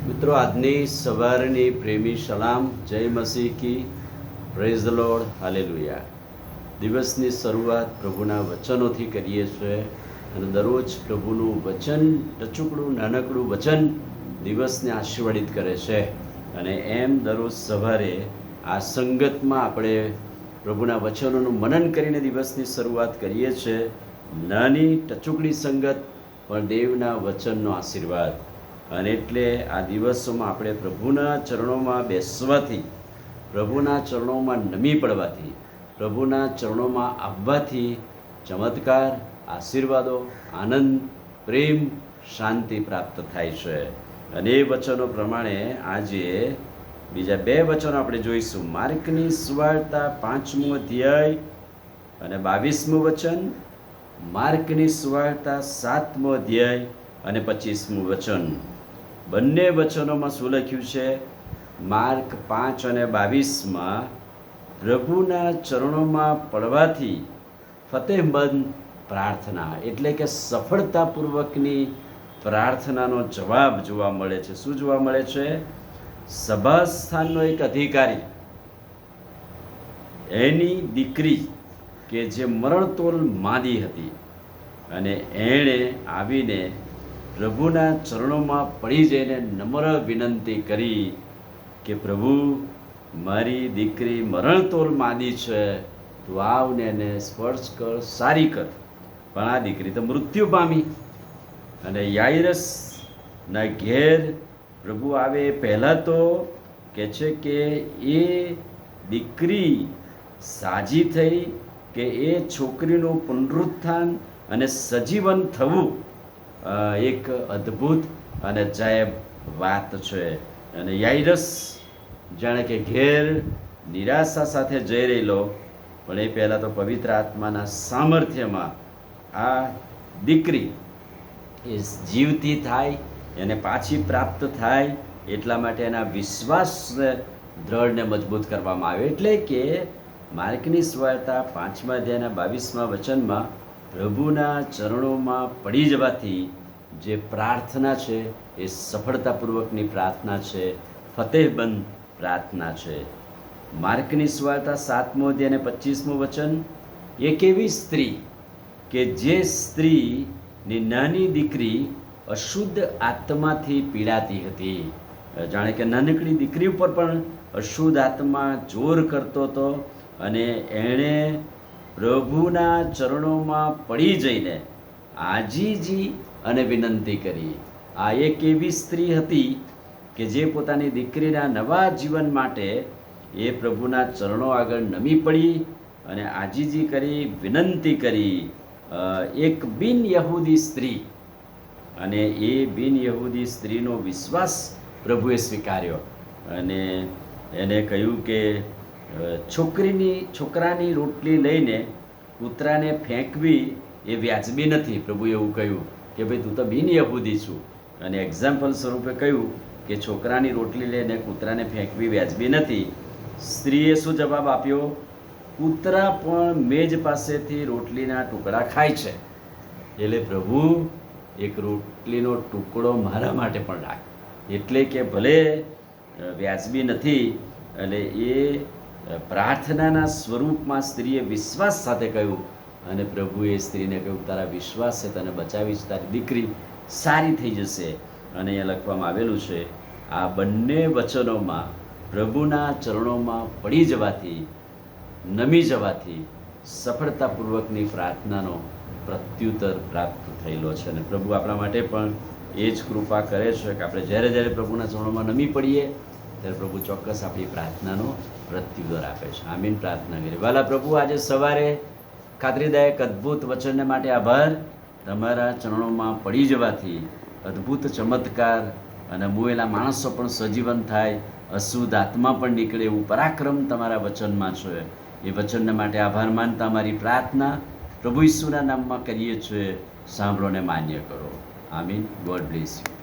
મિત્રો, આજની સવારની પ્રેમી સલામ, જય મસીહ કી, પ્રેઝ ધ લોર્ડ, હાલેલુયા. દિવસની શરૂઆત પ્રભુના વચનોથી કરીએ છીએ અને દરરોજ પ્રભુનું વચન, ટચુકડું નાનકડું વચન દિવસને આશીર્વાદિત કરે છે. અને એમ દરરોજ સવારે આ સંગતમાં આપણે પ્રભુના વચનોનું મનન કરીને દિવસની શરૂઆત કરીએ છીએ. નાની ટચુકડી સંગત પણ દેવના વચનનો આશીર્વાદ. અને એટલે આ દિવસોમાં આપણે પ્રભુના ચરણોમાં બેસવાથી, પ્રભુના ચરણોમાં નમી પડવાથી, પ્રભુના ચરણોમાં આવવાથી ચમત્કાર, આશીર્વાદો, આનંદ, પ્રેમ, શાંતિ પ્રાપ્ત થાય છે. અને એ વચનો પ્રમાણે આજે બીજા બે વચનો આપણે જોઈશું. માર્કની સુવાર્તા 5મો અધ્યાય અને 22મું વચન, માર્કની સુવાર્તા 7મો અધ્યાય અને 25મું વચન. બંને વચનોમાં શું લખ્યું છે? માર્ક 5 અને 22માં પ્રભુના ચરણોમાં પડવાથી ફતેહબંધ પ્રાર્થના, એટલે કે સફળતાપૂર્વકની પ્રાર્થનાનો જવાબ જોવા મળે છે. શું જોવા મળે છે? સભાસ્થાનનો એક અધિકારી, એની દીકરી કે જે મરણતોલ માદી હતી, અને એણે આવીને પ્રભુના ચરણોમાં પડી જઈને નમ્ર વિનંતી કરી કે પ્રભુ, મારી દીકરી મરણતોલ માદી છે, તું આવને એને સ્પર્શ કર, સારી કર. પણ આ દીકરી તો મૃત્યુ પામી. અને યાઈરસના ઘેર પ્રભુ આવે એ પહેલાં તો કહે છે કે એ દીકરી સાજી થઈ, કે એ છોકરીનું પુનરુત્થાન અને સજીવન થવું એક અદ્ભુત અને અજાયબ વાત છે. અને યાઈરસ જાણે કે ઘેર નિરાશા સાથે જઈ રહેલો, પણ એ પહેલાં તો પવિત્ર આત્માના સામર્થ્યમાં આ દીકરી એ જીવતી થાય, એને પાછી પ્રાપ્ત થાય, એટલા માટે એના વિશ્વાસને દ્રઢ ને મજબૂત કરવામાં આવે. એટલે કે માર્કની સુવાર્તા 5મા અધ્યાયના 22મા વચનમાં પ્રભુના ચરણોમાં પડી જવાથી જે પ્રાર્થના છે એ સફળતાપૂર્વકની પ્રાર્થના છે, ફતેહબંધ પ્રાર્થના છે. માર્કની સુવાર્તા 7મો અધ્યાય અને 25મું વચન, એક એવી સ્ત્રી કે જે સ્ત્રીની નાની દીકરી અશુદ્ધ આત્માથી પીડાતી હતી. જાણે કે નાનકડી દીકરી ઉપર પણ અશુદ્ધ આત્મા જોર કરતો હતો, અને એણે પ્રભુના ચરણોમાં પડી જઈને આજીજી અને વિનંતી કરી. આ એક એવી સ્ત્રી હતી કે જે પોતાની દીકરીના નવા જીવન માટે એ પ્રભુના ચરણો આગળ નમી પડી અને આજીજી કરી, વિનંતી કરી. એક બિન યહૂદી સ્ત્રી, અને એ બિન યહૂદી સ્ત્રીનો વિશ્વાસ પ્રભુએ સ્વીકાર્યો અને એને કહ્યું કે છોકરાની રોટલી લઈને કૂતરાને ફેંકવી એ વ્યાજબી નથી. પ્રભુએ એવું કહ્યું કે ભાઈ, તું તો બિન યહૂદી છું, અને એક્ઝામ્પલ સ્વરૂપે કહ્યું કે છોકરાની રોટલી લઈને કૂતરાને ફેંકવી વ્યાજબી નથી. સ્ત્રીએ શું જવાબ આપ્યો? કૂતરા પણ મેજ પાસેથી રોટલીના ટુકડા ખાય છે, એટલે પ્રભુ એક રોટલીનો ટુકડો મારા માટે પણ રાખ. એટલે કે ભલે વ્યાજબી નથી, એટલે એ પ્રાર્થનાના સ્વરૂપમાં સ્ત્રીએ વિશ્વાસ સાથે કહ્યું, અને પ્રભુએ સ્ત્રીને કહ્યું, તારા વિશ્વાસે તને બચાવીશ, તારી દીકરી સારી થઈ જશે. અને અહીંયા લખવામાં આવેલું છે, આ બંને વચનોમાં પ્રભુના ચરણોમાં પડી જવાથી, નમી જવાથી સફળતાપૂર્વકની પ્રાર્થનાનો પ્રત્યુત્તર પ્રાપ્ત થયેલો છે. અને પ્રભુ આપણા માટે પણ એ જ કૃપા કરે છે કે આપણે જ્યારે જ્યારે પ્રભુના ચરણોમાં નમી પડીએ ત્યારે પ્રભુ ચોક્કસ આપણી પ્રાર્થનાનો પ્રત્યુત્તર આપે છે. આમીન. પ્રાર્થના કરીએ. વાલા પ્રભુ, આજે સવારે ખાતરીદાયક અદ્ભુત વચનને માટે આભાર. તમારા ચરણોમાં પડી જવાથી અદ્ભુત ચમત્કાર, અને મોયેલા માણસો પણ સજીવન થાય, અશુદ્ધ આત્મા પણ નીકળે, એવું પરાક્રમ તમારા વચનમાં છે. એ વચનને માટે આભાર માનતા અમારી પ્રાર્થના પ્રભુ ઈસુના નામમાં કરીએ છીએ. સાંભળોને માન્ય કરો. આમીન. God bless you.